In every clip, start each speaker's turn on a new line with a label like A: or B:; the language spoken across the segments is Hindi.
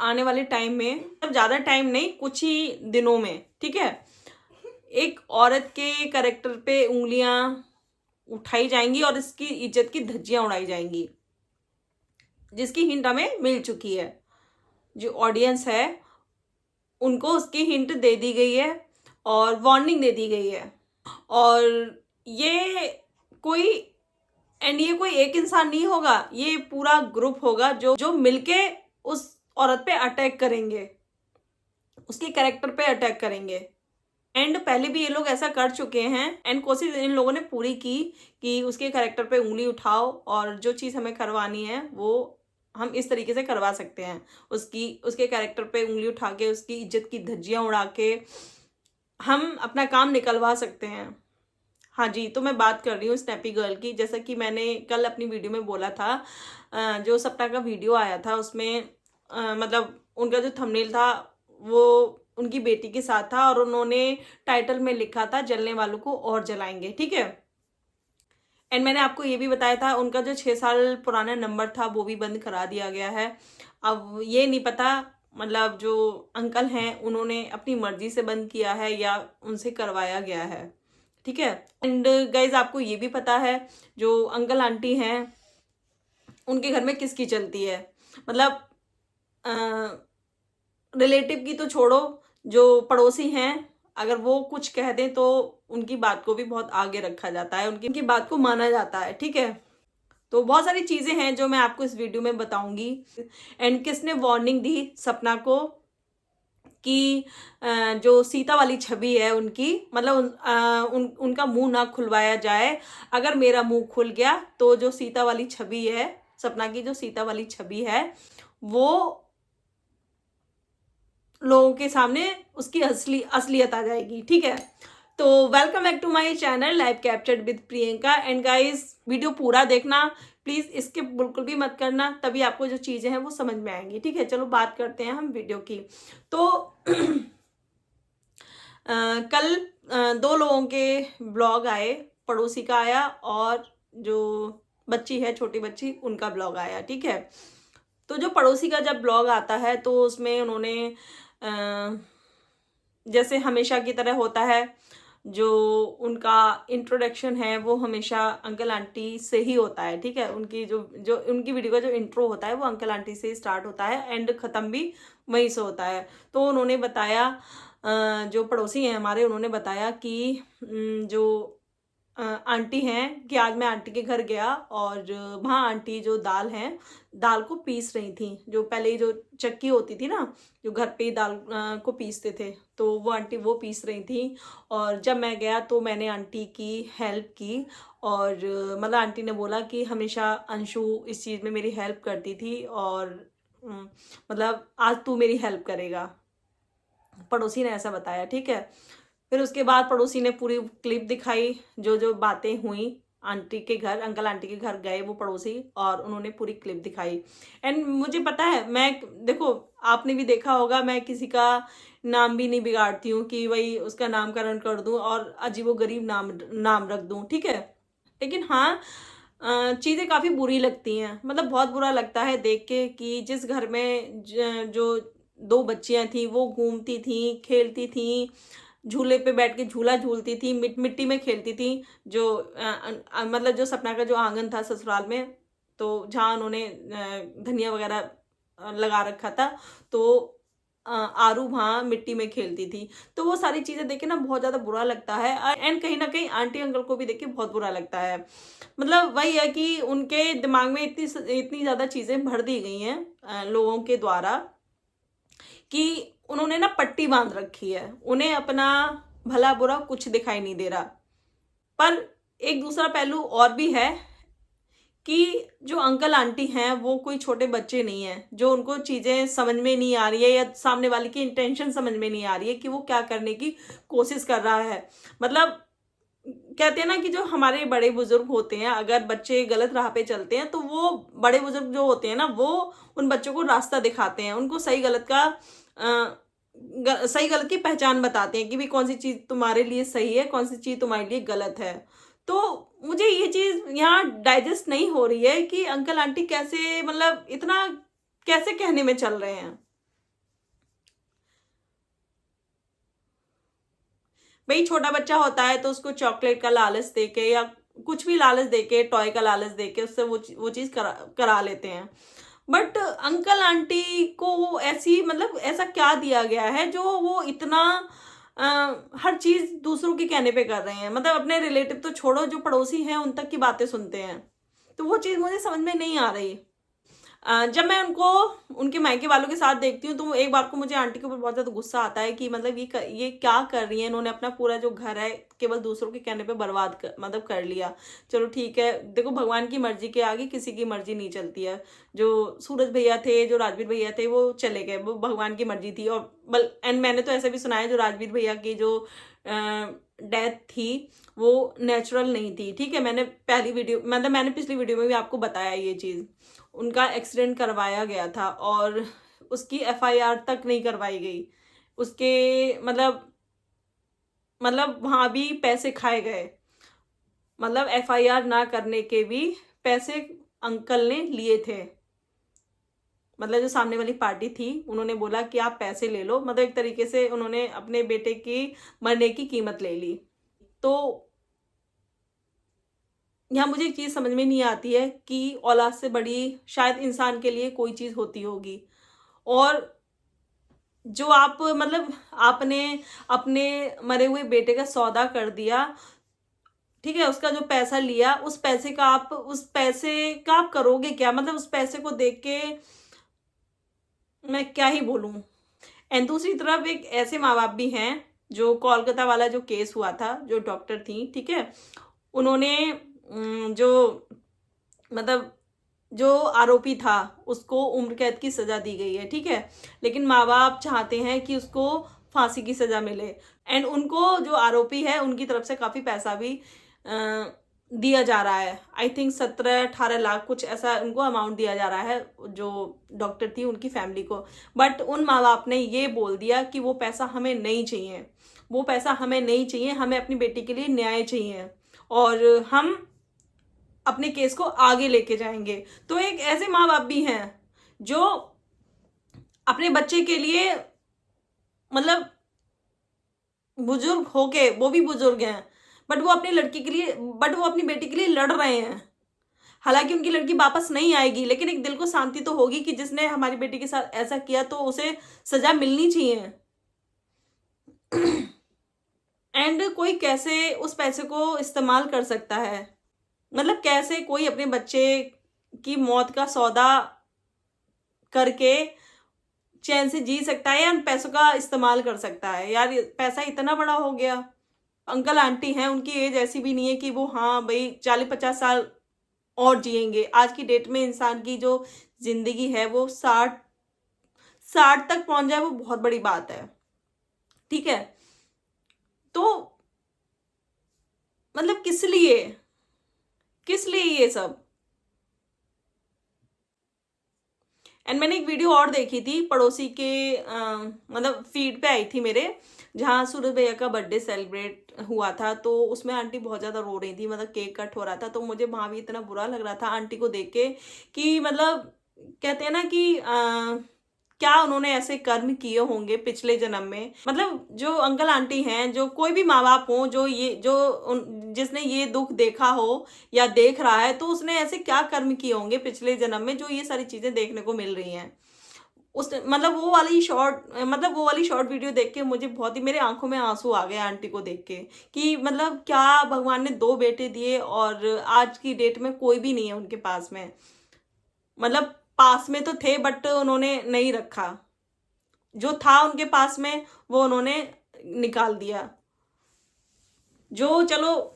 A: आने वाले टाइम में, मतलब ज़्यादा टाइम नहीं, कुछ ही दिनों में, ठीक है, एक औरत के कैरेक्टर पे उंगलियां उठाई जाएंगी और इसकी इज्जत की धज्जियां उड़ाई जाएंगी, जिसकी हिंट हमें मिल चुकी है। जो ऑडियंस है उनको उसकी हिंट दे दी गई है और वार्निंग दे दी गई है। और ये कोई ये कोई एक इंसान नहीं होगा, ये पूरा ग्रुप होगा जो मिलके उस औरत पे अटैक करेंगे, उसके कैरेक्टर पे अटैक करेंगे। एंड पहले भी ये लोग ऐसा कर चुके हैं एंड कोशिश इन लोगों ने पूरी की कि उसके कैरेक्टर पे उंगली उठाओ और जो चीज़ हमें करवानी है वो हम इस तरीके से करवा सकते हैं। उसके कैरेक्टर पे उंगली उठा के, उसकी इज्जत की धज्जियां उड़ा के हम अपना काम निकलवा सकते हैं। हाँ जी, तो मैं बात कर रही हूँ स्नैपी गर्ल की। जैसा कि मैंने कल अपनी वीडियो में बोला था, जो सप्ताह का वीडियो आया था उसमें मतलब उनका जो थंबनेल था वो उनकी बेटी के साथ था और उन्होंने टाइटल में लिखा था जलने वालों को और जलाएंगे, ठीक है। एंड मैंने आपको ये भी बताया था उनका जो 6 साल पुराना नंबर था वो भी बंद करा दिया गया है। अब ये नहीं पता मतलब जो अंकल हैं उन्होंने अपनी मर्जी से बंद किया है या उनसे करवाया गया है, ठीक है। एंड गाइज आपको ये भी पता है जो अंकल आंटी हैं उनके घर में किसकी चलती है, मतलब रिलेटिव की तो छोड़ो, जो पड़ोसी हैं अगर वो कुछ कह दें तो उनकी बात को भी बहुत आगे रखा जाता है, उनकी बात को माना जाता है, ठीक है। तो बहुत सारी चीज़ें हैं जो मैं आपको इस वीडियो में बताऊंगी। एंड किसने वार्निंग दी सपना को कि जो सीता वाली छवि है उनकी, मतलब उनका मुंह ना खुलवाया जाए। अगर मेरा मुंह खुल गया तो जो सीता वाली छवि है, सपना की जो सीता वाली छवि है, वो लोगों के सामने उसकी असलियत आ जाएगी, ठीक है। तो welcome back to my channel live captured with Priyanka. And guys video पूरा देखना प्लीज़, इसके बिल्कुल भी मत करना, तभी आपको जो चीज़ें हैं वो समझ में आएंगी, ठीक है। चलो बात करते हैं हम वीडियो की। तो कल 2 लोगों के ब्लॉग आए, पड़ोसी का आया और जो बच्ची है छोटी बच्ची उनका ब्लॉग आया, ठीक है। तो जो पड़ोसी का जब ब्लॉग आता है तो उसमें उन्होंने जैसे हमेशा की तरह होता है, जो उनका इंट्रोडक्शन है वो हमेशा अंकल आंटी से ही होता है, ठीक है। उनकी जो जो उनकी वीडियो का जो इंट्रो होता है वो अंकल आंटी से ही स्टार्ट होता है एंड ख़त्म भी वहीं से होता है। तो उन्होंने बताया, जो पड़ोसी हैं हमारे, उन्होंने बताया कि जो आंटी हैं कि आज मैं आंटी के घर गया और वहाँ आंटी जो दाल को पीस रही थी, जो पहले जो चक्की होती थी ना, जो घर पे ही दाल को पीसते थे, तो वो आंटी वो पीस रही थी। और जब मैं गया तो मैंने आंटी की हेल्प की और मतलब आंटी ने बोला कि हमेशा अंशु इस चीज़ में मेरी हेल्प करती थी और मतलब आज तू मेरी हेल्प करेगा, पड़ोसी ने ऐसा बताया, ठीक है। फिर उसके बाद पड़ोसी ने पूरी क्लिप दिखाई, जो जो बातें हुई आंटी के घर, अंकल आंटी के घर गए वो पड़ोसी और उन्होंने पूरी क्लिप दिखाई। एंड मुझे पता है, मैं देखो आपने भी देखा होगा, मैं किसी का नाम भी नहीं बिगाड़ती हूँ कि भाई उसका नामकरण कर दूँ और अजीबोगरीब नाम रख दूँ, ठीक है। लेकिन हाँ, चीज़ें काफ़ी बुरी लगती हैं, मतलब बहुत बुरा लगता है देख के कि जिस घर में जो 2 बच्चियां थी वो घूमती थी, खेलती थी, झूले पे बैठ के झूला झूलती थी, मिट्टी में खेलती थी, जो मतलब जो सपना का जो आंगन था ससुराल में, तो जहाँ उन्होंने धनिया वगैरह लगा रखा था, तो आरू वहाँ मिट्टी में खेलती थी। तो वो सारी चीज़ें देख के ना बहुत ज़्यादा बुरा लगता है एंड कहीं ना कहीं आंटी अंकल को भी देख के बहुत बुरा लगता है। मतलब वही है कि उनके दिमाग में इतनी ज़्यादा चीज़ें भर दी गई हैं लोगों के द्वारा कि उन्होंने ना पट्टी बांध रखी है, उन्हें अपना भला बुरा कुछ दिखाई नहीं दे रहा। पर एक दूसरा पहलू और भी है कि जो अंकल आंटी हैं वो कोई छोटे बच्चे नहीं हैं, जो उनको चीज़ें समझ में नहीं आ रही है या सामने वाले की इंटेंशन समझ में नहीं आ रही है कि वो क्या करने की कोशिश कर रहा है। मतलब कहते हैं ना कि जो हमारे बड़े बुजुर्ग होते हैं, अगर बच्चे गलत राह पे चलते हैं तो वो बड़े बुजुर्ग जो होते हैं ना, वो उन बच्चों को रास्ता दिखाते हैं, उनको सही गलत की पहचान बताते हैं कि भी कौन सी चीज़ तुम्हारे लिए सही है, कौन सी चीज़ तुम्हारे लिए गलत है। तो मुझे ये चीज़ यहाँ डाइजेस्ट नहीं हो रही है कि अंकल आंटी कैसे, मतलब इतना कैसे कहने में चल रहे हैं। भाई छोटा बच्चा होता है तो उसको चॉकलेट का लालच देके या कुछ भी लालच देके, टॉय का लालच देके उससे वो चीज़ करा लेते हैं। बट अंकल आंटी को ऐसी मतलब ऐसा क्या दिया गया है जो वो इतना अ, हर चीज़ दूसरों के कहने पे कर रहे हैं। मतलब अपने रिलेटिव तो छोड़ो, जो पड़ोसी हैं उन तक की बातें सुनते हैं। तो वो चीज़ मुझे समझ में नहीं आ रही। जब मैं उनको उनके मायके वालों के साथ देखती हूँ तो एक बार को मुझे आंटी के ऊपर बहुत ज़्यादा गुस्सा आता है कि मतलब ये क्या कर रही है। इन्होंने अपना पूरा जो घर है केवल दूसरों के कहने पे बर्बाद मतलब कर लिया। चलो ठीक है, देखो भगवान की मर्जी के आगे किसी की मर्जी नहीं चलती है। जो सूरज भैया थे, जो राजवीर भैया थे, वो चले गए, वो भगवान की मर्जी थी। और एंड मैंने तो ऐसा भी सुना है जो राजवीर भैया की जो डेथ थी वो नेचुरल नहीं थी। ठीक है, मैंने पिछली वीडियो में भी आपको बताया ये चीज़। उनका एक्सीडेंट करवाया गया था और उसकी एफआईआर तक नहीं करवाई गई। उसके मतलब वहाँ भी पैसे खाए गए। मतलब एफआईआर ना करने के भी पैसे अंकल ने लिए थे। मतलब जो सामने वाली पार्टी थी उन्होंने बोला कि आप पैसे ले लो। मतलब एक तरीके से उन्होंने अपने बेटे की मरने की कीमत ले ली। तो यहाँ मुझे एक चीज़ समझ में नहीं आती है कि औलाद से बड़ी शायद इंसान के लिए कोई चीज़ होती होगी। और जो आप मतलब आपने अपने मरे हुए बेटे का सौदा कर दिया, ठीक है, उसका जो पैसा लिया, उस पैसे का आप करोगे क्या? मतलब उस पैसे को देख के मैं क्या ही बोलूं। एंड दूसरी तरफ एक ऐसे माँ बाप भी हैं जो कोलकाता वाला जो केस हुआ था, जो डॉक्टर थी, ठीक है, उन्होंने जो मतलब जो आरोपी था उसको उम्र कैद की सजा दी गई है। ठीक है, लेकिन माँ बाप चाहते हैं कि उसको फांसी की सजा मिले। एंड उनको जो आरोपी है उनकी तरफ से काफ़ी पैसा भी दिया जा रहा है। आई थिंक 17-18 लाख कुछ ऐसा उनको अमाउंट दिया जा रहा है जो डॉक्टर थी उनकी फैमिली को। बट उन माँ बाप ने ये बोल दिया कि वो पैसा हमें नहीं चाहिए, वो पैसा हमें नहीं चाहिए, हमें अपनी बेटी के लिए न्याय चाहिए और हम अपने केस को आगे लेके जाएंगे। तो एक ऐसे माँ बाप भी हैं जो अपने बच्चे के लिए मतलब बुजुर्ग होके, वो भी बुजुर्ग हैं, बट वो अपनी बेटी के लिए लड़ रहे हैं। हालांकि उनकी लड़की वापस नहीं आएगी, लेकिन एक दिल को शांति तो होगी कि जिसने हमारी बेटी के साथ ऐसा किया तो उसे सजा मिलनी चाहिए। एंड कोई कैसे उस पैसे को इस्तेमाल कर सकता है? मतलब कैसे कोई अपने बच्चे की मौत का सौदा करके चैन से जी सकता है या उन पैसों का इस्तेमाल कर सकता है? यार पैसा इतना बड़ा हो गया। अंकल आंटी हैं, उनकी एज ऐसी भी नहीं है कि वो हाँ भाई 40-50 साल और जिएंगे। आज की डेट में इंसान की जो जिंदगी है वो 60 तक पहुंच जाए वो बहुत बड़ी बात है। ठीक है, तो मतलब किस लिए ये सब? एंड मैंने एक वीडियो और देखी थी पड़ोसी के मतलब फीड पे आई थी मेरे, जहाँ सूरज भैया का बर्थडे सेलिब्रेट हुआ था। तो उसमें आंटी बहुत ज़्यादा रो रही थी, मतलब केक कट हो रहा था। तो मुझे वहाँ भी इतना बुरा लग रहा था आंटी को देख के कि मतलब कहते हैं ना कि क्या उन्होंने ऐसे कर्म किए होंगे पिछले जन्म में। मतलब जो अंकल आंटी हैं, जो कोई भी माँ बाप हो, जिसने ये दुख देखा हो या देख रहा है, तो उसने ऐसे क्या कर्म किए होंगे पिछले जन्म में जो ये सारी चीजें देखने को मिल रही हैं। उस मतलब वो वाली शॉर्ट वीडियो देख के मुझे बहुत ही, मेरे आंखों में आंसू आ गए आंटी को देख के कि मतलब क्या भगवान ने 2 बेटे दिए और आज की डेट में कोई भी नहीं है उनके पास में। मतलब पास में तो थे बट उन्होंने नहीं रखा, जो था उनके पास में वो उन्होंने निकाल दिया। चलो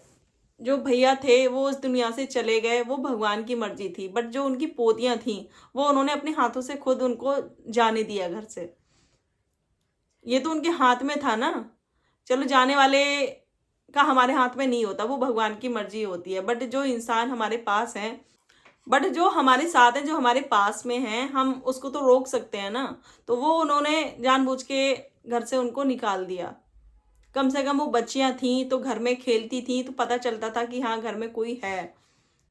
A: जो भैया थे वो इस दुनिया से चले गए, वो भगवान की मर्जी थी। बट जो उनकी पोतियां थी वो उन्होंने अपने हाथों से खुद उनको जाने दिया घर से। ये तो उनके हाथ में था ना। चलो जाने वाले का हमारे हाथ में नहीं होता, वो भगवान की मर्जी होती है। बट जो इंसान हमारे पास है, बट जो हमारे साथ है, जो हमारे पास में है, हम उसको तो रोक सकते हैं ना। तो वो उन्होंने जानबूझ के घर से उनको निकाल दिया। कम से कम वो बच्चियां थी तो घर में खेलती थी तो पता चलता था कि हाँ घर में कोई है।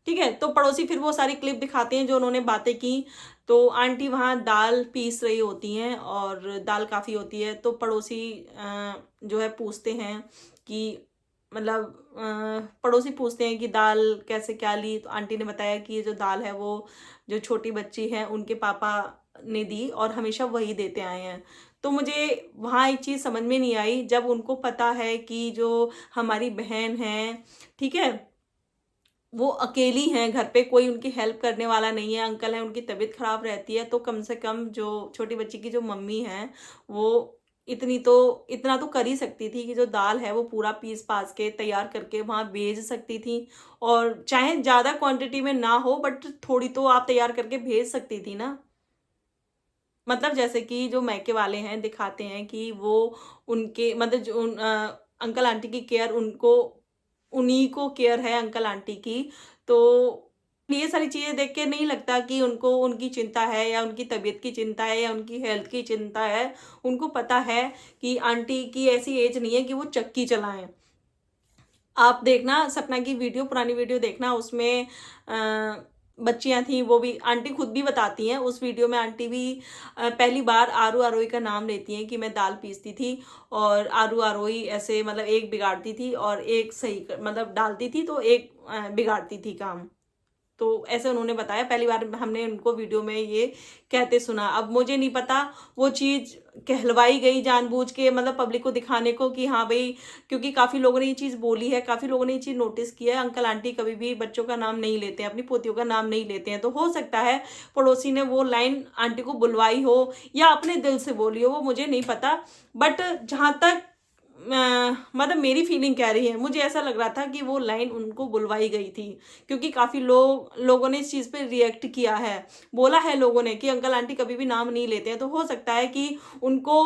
A: ठीक है, तो पड़ोसी फिर वो सारी क्लिप दिखाते हैं जो उन्होंने बातें की। तो आंटी वहाँ दाल पीस रही होती हैं और दाल काफ़ी होती है, तो पड़ोसी जो है पूछते हैं कि मतलब पड़ोसी पूछते हैं कि दाल कैसे क्या ली, तो आंटी ने बताया कि ये जो दाल है वो जो छोटी बच्ची है उनके पापा ने दी और हमेशा वही देते आए हैं। तो मुझे वहाँ एक चीज़ समझ में नहीं आई, जब उनको पता है कि जो हमारी बहन है, ठीक है, वो अकेली हैं, घर पे कोई उनकी हेल्प करने वाला नहीं है, अंकल हैं, उनकी तबीयत खराब रहती है, तो कम से कम जो छोटी बच्ची की जो मम्मी हैं, वो इतना तो कर ही सकती थी कि जो दाल है वो पूरा पीस पास के तैयार करके वहाँ भेज सकती थी। और चाहे ज़्यादा क्वांटिटी में ना हो, बट थोड़ी तो आप तैयार करके भेज सकती थी ना। मतलब जैसे कि जो मायके वाले हैं दिखाते हैं कि वो उनके मतलब जो अंकल आंटी की केयर उनको, उन्हीं को केयर है अंकल आंटी की। तो ये सारी चीज़ें देख के नहीं लगता कि उनको उनकी चिंता है या उनकी तबीयत की चिंता है या उनकी हेल्थ की चिंता है। उनको पता है कि आंटी की ऐसी एज नहीं है कि वो चक्की चलाएं। आप देखना सपना की वीडियो, पुरानी वीडियो देखना, उसमें बच्चियाँ थीं, वो भी आंटी खुद भी बताती हैं उस वीडियो में। आंटी भी पहली बार आरू आरोही का नाम लेती हैं कि मैं दाल पीसती थी और आरू आरोही ऐसे मतलब एक बिगाड़ती थी और एक सही मतलब डालती थी, तो एक बिगाड़ती थी काम। तो ऐसे उन्होंने बताया, पहली बार हमने उनको वीडियो में ये कहते सुना। अब मुझे नहीं पता वो चीज़ कहलवाई गई जानबूझ के, मतलब पब्लिक को दिखाने को कि हाँ भाई, क्योंकि काफ़ी लोगों ने ये चीज़ बोली है, काफ़ी लोगों ने ये चीज़ नोटिस किया है, अंकल आंटी कभी भी बच्चों का नाम नहीं लेते हैं, अपनी पोतियों का नाम नहीं लेते हैं। तो हो सकता है पड़ोसी ने वो लाइन आंटी को बुलवाई हो या अपने दिल से बोली हो, वो मुझे नहीं पता। बट जहाँ तक मतलब मेरी फीलिंग कह रही है, मुझे ऐसा लग रहा था कि वो लाइन उनको बुलवाई गई थी, क्योंकि काफ़ी लोगों ने इस चीज़ पे रिएक्ट किया है, बोला है लोगों ने कि अंकल आंटी कभी भी नाम नहीं लेते हैं। तो हो सकता है कि उनको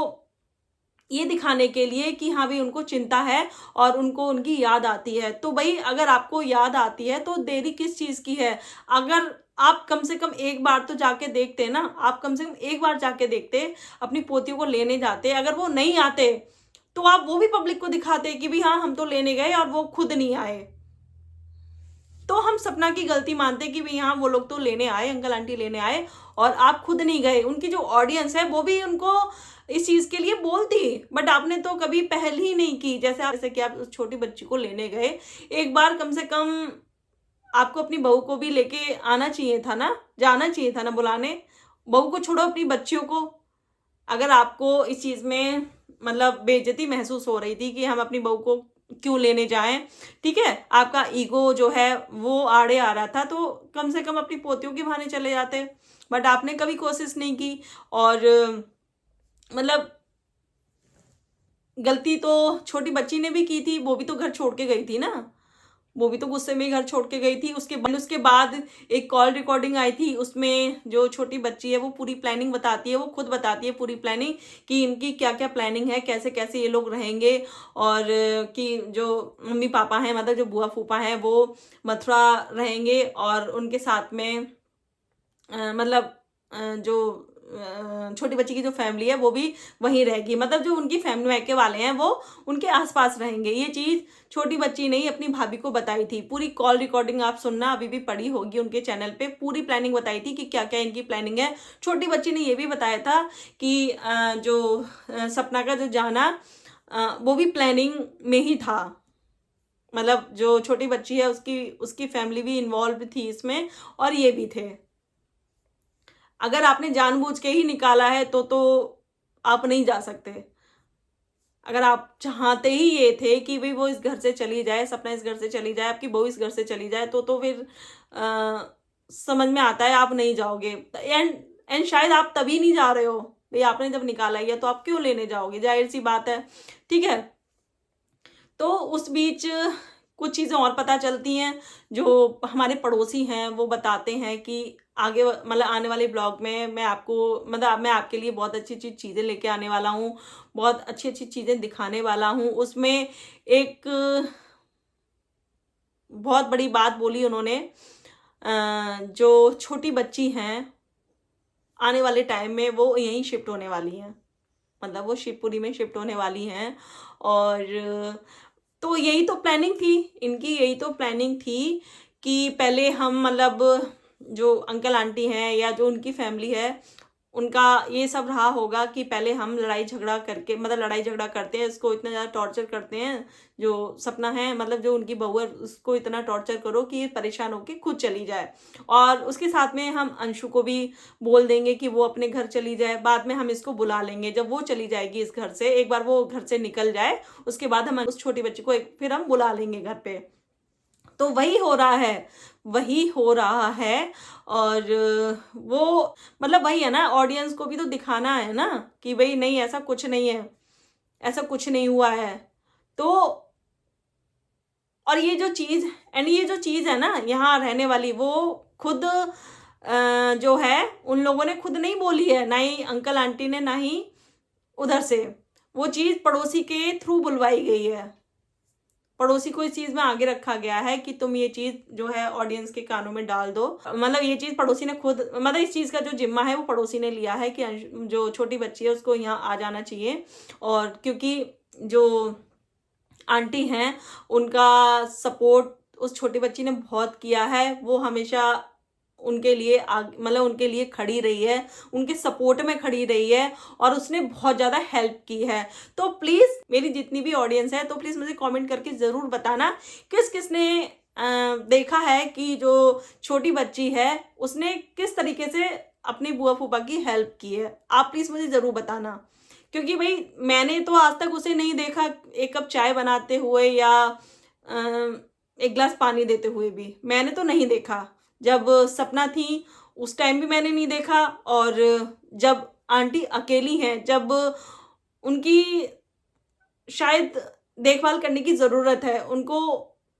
A: ये दिखाने के लिए कि हाँ भाई उनको चिंता है और उनको उनकी याद आती है। तो भाई अगर आपको याद आती है तो देरी किस चीज़ की है? अगर आप कम से कम एक बार तो जाके देखते ना, आप कम से कम एक बार जाके देखते, अपनी पोतियों को लेने जाते। अगर वो नहीं आते तो आप वो भी पब्लिक को दिखाते कि भी हाँ हम तो लेने गए और वो खुद नहीं आए। तो हम सपना की गलती मानते कि भी हाँ वो लोग तो लेने आए, अंकल आंटी लेने आए और आप खुद नहीं गए। उनकी जो ऑडियंस है वो भी उनको इस चीज़ के लिए बोलती, बट आपने तो कभी पहल ही नहीं की। जैसे कि आप उस छोटी बच्ची को लेने गए, एक बार कम से कम आपको अपनी बहू को भी लेके आना चाहिए था ना, जाना चाहिए था ना बुलाने। बहू को छोड़ो, अपनी बच्चियों को। अगर आपको इस चीज़ में मतलब बेइज्जती महसूस हो रही थी कि हम अपनी बहू को क्यों लेने जाएं, ठीक है, आपका ईगो जो है वो आड़े आ रहा था, तो कम से कम अपनी पोतियों के बहाने चले जाते। बट आपने कभी कोशिश नहीं की। और मतलब गलती तो छोटी बच्ची ने भी की थी, वो भी तो घर छोड़ के गई थी ना, वो भी तो गुस्से में ही घर छोड़ के गई थी। उसके बाद एक कॉल रिकॉर्डिंग आई थी, उसमें जो छोटी बच्ची है वो पूरी प्लानिंग बताती है, वो खुद बताती है पूरी प्लानिंग कि इनकी क्या क्या प्लानिंग है, कैसे कैसे ये लोग रहेंगे। और कि जो मम्मी पापा हैं, मतलब जो बुआ फूफा हैं, वो मथुरा रहेंगे और उनके साथ में मतलब जो छोटी बच्ची की जो फैमिली है वो भी वहीं रहेगी, मतलब जो उनकी फैमिली मायके वाले हैं वो उनके आसपास रहेंगे। ये चीज़ छोटी बच्ची ने ही अपनी भाभी को बताई थी। पूरी कॉल रिकॉर्डिंग आप सुनना, अभी भी पड़ी होगी उनके चैनल पे, पूरी प्लानिंग बताई थी कि क्या क्या इनकी प्लानिंग है। छोटी बच्ची ने ये भी बताया था कि जो सपना का जो जाना वो भी प्लानिंग में ही था। मतलब जो छोटी बच्ची है उसकी उसकी फैमिली भी इन्वॉल्व थी इसमें और ये भी थे। अगर आपने जानबूझ के ही निकाला है तो आप नहीं जा सकते। अगर आप चाहते ही ये थे कि भाई वो इस घर से चली जाए, सपना इस घर से चली जाए, आपकी बहू इस घर से चली जाए, तो फिर समझ में आता है आप नहीं जाओगे। एंड शायद आप तभी नहीं जा रहे हो भाई, आपने जब निकाला ही है तो आप क्यों लेने जाओगे, जाहिर सी बात है, ठीक है। तो उस बीच कुछ चीज़ें और पता चलती हैं, जो हमारे पड़ोसी हैं वो बताते हैं कि आगे मतलब आने वाले ब्लॉग में मैं आपको मतलब मैं आपके लिए बहुत अच्छी अच्छी चीज़ें लेके आने वाला हूँ, बहुत अच्छी अच्छी चीज़ें दिखाने वाला हूँ। उसमें एक बहुत बड़ी बात बोली उन्होंने, जो छोटी बच्ची हैं आने वाले टाइम में वो यहीं शिफ्ट होने वाली हैं, मतलब वो शिवपुरी में शिफ्ट होने वाली हैं। और तो यही तो प्लानिंग थी इनकी, यही तो प्लानिंग थी कि पहले हम मतलब जो अंकल आंटी हैं या जो उनकी फैमिली है उनका ये सब रहा होगा कि पहले हम लड़ाई झगड़ा करके, मतलब लड़ाई झगड़ा करते हैं, इसको इतना ज़्यादा टॉर्चर करते हैं। जो सपना है, मतलब जो उनकी बहू है, उसको इतना टॉर्चर करो कि ये परेशान होकर खुद चली जाए, और उसके साथ में हम अंशु को भी बोल देंगे कि वो अपने घर चली जाए। बाद में हम इसको बुला लेंगे, जब वो चली जाएगी इस घर से, एक बार वो घर से निकल जाए, उसके बाद हम उस छोटी बच्ची को फिर हम बुला लेंगे घर पे। तो वही हो रहा है, वही हो रहा है। और वो मतलब वही है ना, ऑडियंस को भी तो दिखाना है ना कि भाई नहीं, ऐसा कुछ नहीं है, ऐसा कुछ नहीं हुआ है। तो और ये जो चीज़ है ना यहाँ रहने वाली, वो खुद जो है उन लोगों ने खुद नहीं बोली है, ना ही अंकल आंटी ने, ना ही उधर से। वो चीज़ पड़ोसी के थ्रू बुलवाई गई है, पड़ोसी को इस चीज़ में आगे रखा गया है कि तुम ये चीज़ जो है ऑडियंस के कानों में डाल दो। मतलब ये चीज़ पड़ोसी ने खुद, मतलब इस चीज़ का जो जिम्मा है वो पड़ोसी ने लिया है कि जो छोटी बच्ची है उसको यहाँ आ जाना चाहिए। और क्योंकि जो आंटी हैं उनका सपोर्ट उस छोटी बच्ची ने बहुत किया है, वो हमेशा उनके लिए मतलब उनके लिए खड़ी रही है, उनके सपोर्ट में खड़ी रही है, और उसने बहुत ज़्यादा हेल्प की है। तो प्लीज़ मेरी जितनी भी ऑडियंस है, तो प्लीज़ मुझे कमेंट करके ज़रूर बताना किसने देखा है कि जो छोटी बच्ची है उसने किस तरीके से अपनी बुआ फूफा की हेल्प की है। आप प्लीज़ मुझे ज़रूर बताना, क्योंकि भाई मैंने तो आज तक उसे नहीं देखा एक कप चाय बनाते हुए या एक गिलास पानी देते हुए भी, मैंने तो नहीं देखा। जब सपना थी उस टाइम भी मैंने नहीं देखा, और जब आंटी अकेली हैं, जब उनकी शायद देखभाल करने की ज़रूरत है, उनको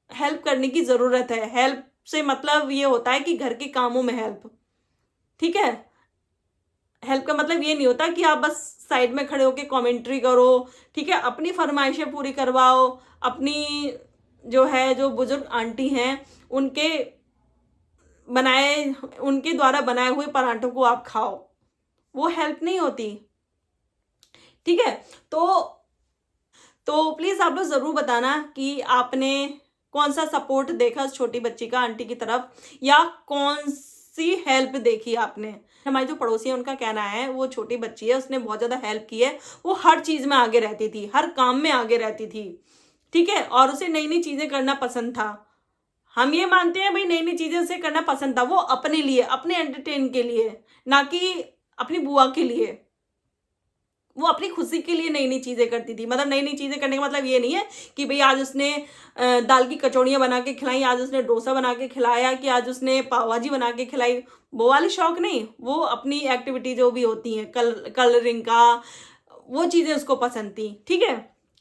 A: हेल्प करने की ज़रूरत है। हेल्प से मतलब ये होता है कि घर के कामों में हेल्प, ठीक है? हेल्प का मतलब ये नहीं होता कि आप बस साइड में खड़े होकर कमेंट्री करो, ठीक है? अपनी फरमाइशें पूरी करवाओ, अपनी जो है, जो बुजुर्ग आंटी हैं उनके उनके द्वारा बनाए हुए पराठों को आप खाओ, वो हेल्प नहीं होती, ठीक है? तो प्लीज़ आप लोग ज़रूर बताना कि आपने कौन सा सपोर्ट देखा उस छोटी बच्ची का आंटी की तरफ, या कौन सी हेल्प देखी आपने। हमारी जो पड़ोसी है उनका कहना है वो छोटी बच्ची है, उसने बहुत ज़्यादा हेल्प की है, वो हर चीज़ में आगे रहती थी, हर काम में आगे रहती थी, ठीक है? और उसे नई नई चीज़ें करना पसंद था। हम ये मानते हैं भाई नई नई चीज़ें उसे करना पसंद था, वो अपने लिए, अपने एंटरटेन के लिए, ना कि अपनी बुआ के लिए। वो अपनी खुशी के लिए नई नई चीज़ें करती थी। मतलब नई नई चीज़ें करने का मतलब ये नहीं है कि भाई आज उसने दाल की कचौड़ियाँ बना के खिलाई, आज उसने डोसा बना के खिलाया, कि आज उसने पाव भाजी बना के खिलाई, वो वाली शौक नहीं। वो अपनी एक्टिविटी जो भी होती हैं, कलरिंग का, वो चीज़ें उसको पसंद थी, ठीक है?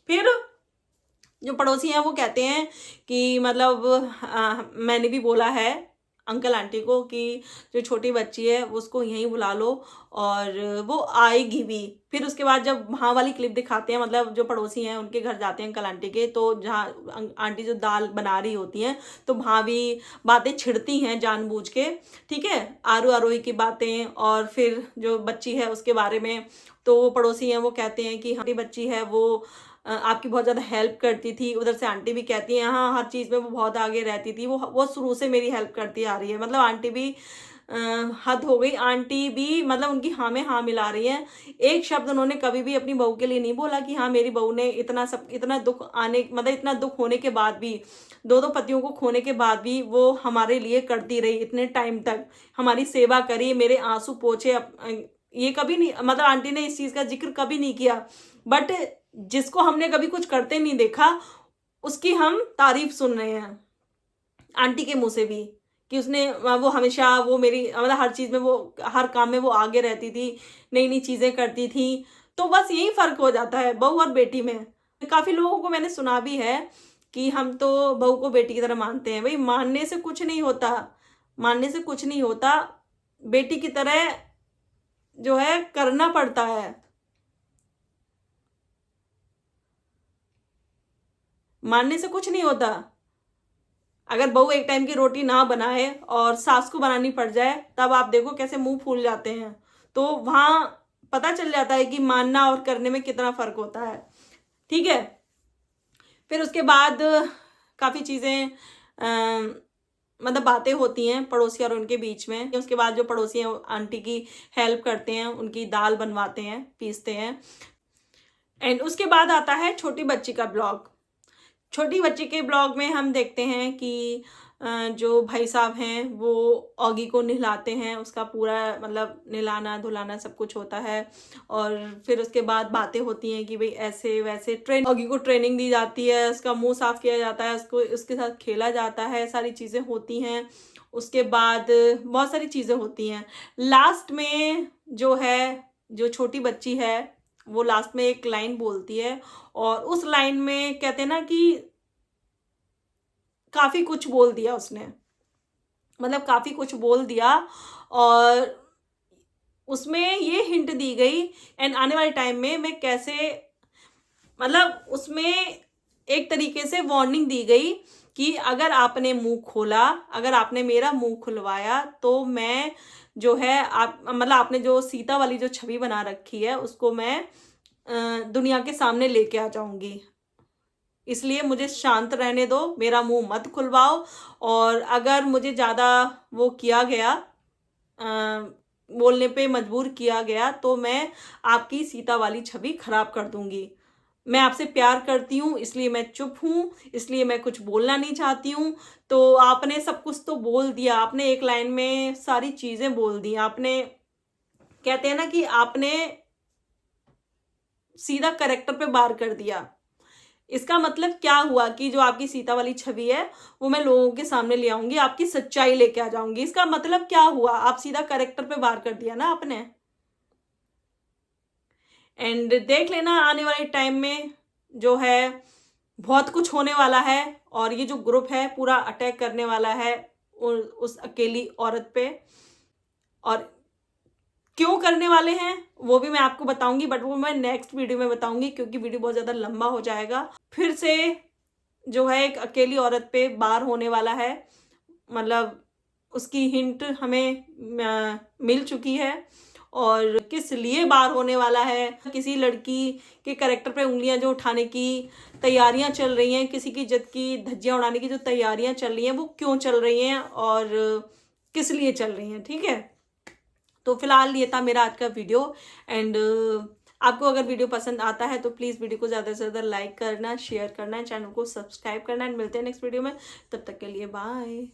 A: फिर जो पड़ोसी हैं वो कहते हैं कि मतलब मैंने भी बोला है अंकल आंटी को कि जो छोटी बच्ची है उसको यहीं बुला लो, और वो आएगी भी। फिर उसके बाद जब वहाँ वाली क्लिप दिखाते हैं, मतलब जो पड़ोसी हैं उनके घर जाते हैं अंकल आंटी के, तो जहाँ आंटी जो दाल बना रही होती हैं, तो वहाँ भी बातें छिड़ती हैं जानबूझ के, ठीक है? आरू आरोही की बातें, और फिर जो बच्ची है उसके बारे में। तो वो पड़ोसी हैं वो कहते हैं कि हमारी बच्ची है वो आपकी बहुत ज़्यादा हेल्प करती थी। उधर से आंटी भी कहती हैं हाँ, हर चीज़ में वो बहुत आगे रहती थी, वो शुरू से मेरी हेल्प करती आ रही है। मतलब आंटी भी हद हो गई, आंटी भी मतलब उनकी हाँ में हाँ मिला रही है। एक शब्द उन्होंने कभी भी अपनी बहू के लिए नहीं बोला कि हाँ मेरी बहू ने इतना दुख मतलब इतना दुख होने के बाद भी, दो पतियों को खोने के बाद भी वो हमारे लिए करती रही, इतने टाइम तक हमारी सेवा करी, मेरे आंसू पोंछे। ये कभी नहीं, मतलब आंटी ने इस चीज़ का जिक्र कभी नहीं किया। बट जिसको हमने कभी कुछ करते नहीं देखा, उसकी हम तारीफ सुन रहे हैं आंटी के मुंह से भी, कि उसने वो हमेशा वो मेरी मतलब हर चीज़ में, वो हर काम में वो आगे रहती थी, नई नई चीज़ें करती थी। तो बस यही फ़र्क हो जाता है बहू और बेटी में। काफ़ी लोगों को मैंने सुना भी है कि हम तो बहू को बेटी की तरह मानते हैं। भाई मानने से कुछ नहीं होता, मानने से कुछ नहीं होता, बेटी की तरह जो है करना पड़ता है। मानने से कुछ नहीं होता। अगर बहू एक टाइम की रोटी ना बनाए और सास को बनानी पड़ जाए, तब आप देखो कैसे मुंह फूल जाते हैं। तो वहां पता चल जाता है कि मानना और करने में कितना फर्क होता है, ठीक है? फिर उसके बाद काफ़ी चीज़ें मतलब बातें होती हैं पड़ोसी और उनके बीच में। उसके बाद जो पड़ोसी हैं आंटी की हेल्प करते हैं, उनकी दाल बनवाते हैं, पीसते हैं। एंड उसके बाद आता है छोटी बच्ची का ब्लॉग। छोटी बच्ची के ब्लॉग में हम देखते हैं कि जो भाई साहब हैं वो ऑगी को नहलाते हैं, उसका पूरा मतलब नहलाना धुलाना सब कुछ होता है। और फिर उसके बाद बातें होती हैं कि भाई ऐसे वैसे ऑगी को ट्रेनिंग दी जाती है, उसका मुंह साफ किया जाता है, उसको उसके साथ खेला जाता है, सारी चीज़ें होती हैं। उसके बाद बहुत सारी चीज़ें होती हैं। लास्ट में जो है, जो छोटी बच्ची है वो लास्ट में एक लाइन बोलती है, और उस लाइन में कहते हैं ना कि काफ़ी कुछ बोल दिया उसने, मतलब काफ़ी कुछ बोल दिया। और उसमें ये हिंट दी गई एंड आने वाले टाइम में मैं कैसे, मतलब उसमें एक तरीके से वार्निंग दी गई कि अगर आपने मुंह खोला, अगर आपने मेरा मुंह खुलवाया तो मैं जो है आप मतलब आपने जो सीता वाली जो छवि बना रखी है उसको मैं दुनिया के सामने लेके आ जाऊंगी। इसलिए मुझे शांत रहने दो, मेरा मुंह मत खुलवाओ। और अगर मुझे ज़्यादा वो किया गया, बोलने पे मजबूर किया गया, तो मैं आपकी सीता वाली छवि खराब कर दूंगी। मैं आपसे प्यार करती हूँ इसलिए मैं चुप हूँ, इसलिए मैं कुछ बोलना नहीं चाहती हूँ। तो आपने सब कुछ तो बोल दिया, आपने एक लाइन में सारी चीज़ें बोल दी। आपने, कहते हैं ना कि आपने सीधा करेक्टर पे वार कर दिया। इसका मतलब क्या हुआ कि जो आपकी सीता वाली छवि है वो मैं लोगों के सामने ले आऊंगी, आपकी सच्चाई लेके आ जाऊंगी। इसका मतलब क्या हुआ, आप सीधा करेक्टर पे वार कर दिया ना आपने। एंड देख लेना आने वाले टाइम में जो है बहुत कुछ होने वाला है, और ये जो ग्रुप है पूरा अटैक करने वाला है उस अकेली औरत पे। और क्यों करने वाले हैं वो भी मैं आपको बताऊंगी, बट वो मैं नेक्स्ट वीडियो में बताऊंगी क्योंकि वीडियो बहुत ज़्यादा लंबा हो जाएगा। फिर से जो है एक अकेली औरत पे वार होने वाला है, मतलब उसकी हिंट हमें मिल चुकी है। और किस लिए वार होने वाला है, किसी लड़की के कैरेक्टर पे उंगलियां जो उठाने की तैयारियां चल रही हैं, किसी की इज्जत की धज्जियां उड़ाने की जो तैयारियां चल रही हैं वो क्यों चल रही हैं और किस लिए चल रही हैं, ठीक है। तो फिलहाल ये था मेरा आज का वीडियो। एंड आपको अगर वीडियो पसंद आता है तो प्लीज़ वीडियो को ज़्यादा से ज़्यादा लाइक करना, शेयर करना, चैनल को सब्सक्राइब करना। एंड मिलते हैं नेक्स्ट वीडियो में, तब तक के लिए बाय।